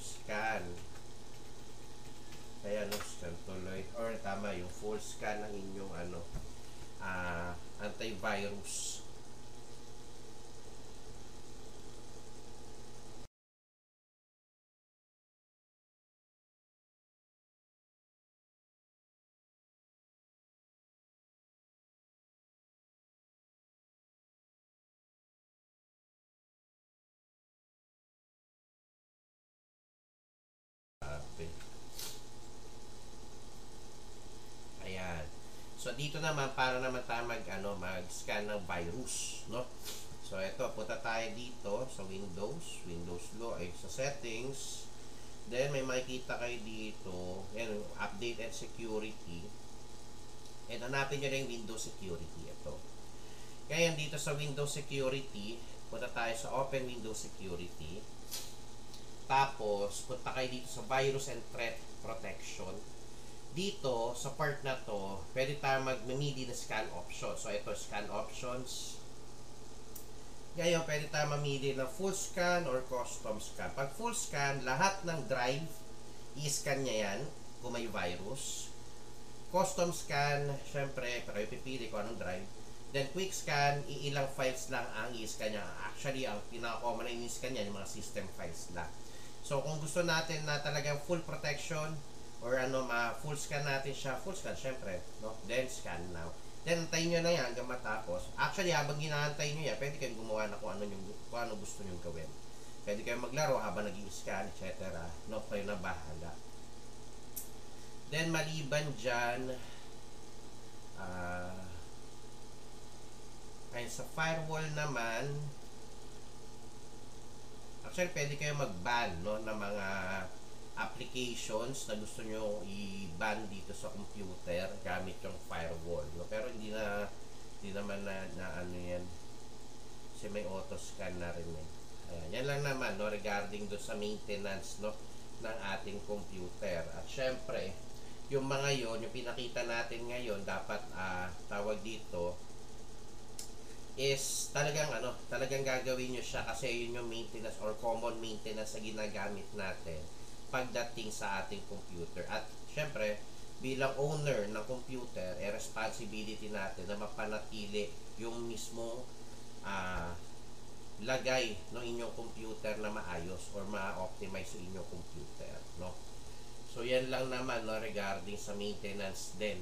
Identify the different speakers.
Speaker 1: scan. Kaya no, scan tuloy. Or tama, yung full scan ng inyong antivirus. Ayan. So dito naman para naman tayo mag-scan ng virus, no? So ito, punta tayo dito sa Windows Law ay sa settings. Then may makikita kayo dito, yan, update and security. And hanapin nyo na yung Windows Security ito. Kaya dito sa Windows Security, punta tayo sa Open Windows Security. Tapos punta kayo dito sa Virus and Threat Protection. Dito, sa part na to, pwede tayo mag-mamili na scan options. So, ito, scan options. Ngayon, pwede tayo mamili na full scan or custom scan. Pag full scan, lahat ng drive, i-scan niya yan kung may virus. Custom scan, syempre, pero ipipili ko anong drive. Then, quick scan, iilang files lang ang i-scan niya. Actually, ang pinaka-common na i-scan niya, yung mga system files lang. So, kung gusto natin na talagang full protection, or full scan natin siya, full scan syempre, no? Then scan now. Then antayin nyo na yan hanggang matapos. Actually, habang ginahantay nyo yan, pwede kayong gumawa na kung ano gusto nyo gawin. Pwede kayong maglaro habang nag-i-scan, etc. No, kayo na bahala. Then maliban dyan, ayun, sa firewall naman, actually pwede kayong mag-ban, no, ng mga applications na gusto nyo i-ban dito sa computer gamit yung firewall, no? Pero hindi naman na ano yan, kasi may auto scan na rin yan. Ayan, yan lang naman, no, regarding do sa maintenance, no, ng ating computer. At syempre yung mga yon, yung pinakita natin ngayon, dapat tawag dito is talagang gagawin nyo siya kasi yun yung maintenance or common maintenance na ginagamit natin pagdating sa ating computer. At syempre, bilang owner ng computer, responsibility natin na mapanatili yung mismo lagay ng inyong computer na maayos or ma-optimize yung inyong computer, no? So yan lang naman, no, regarding sa maintenance din.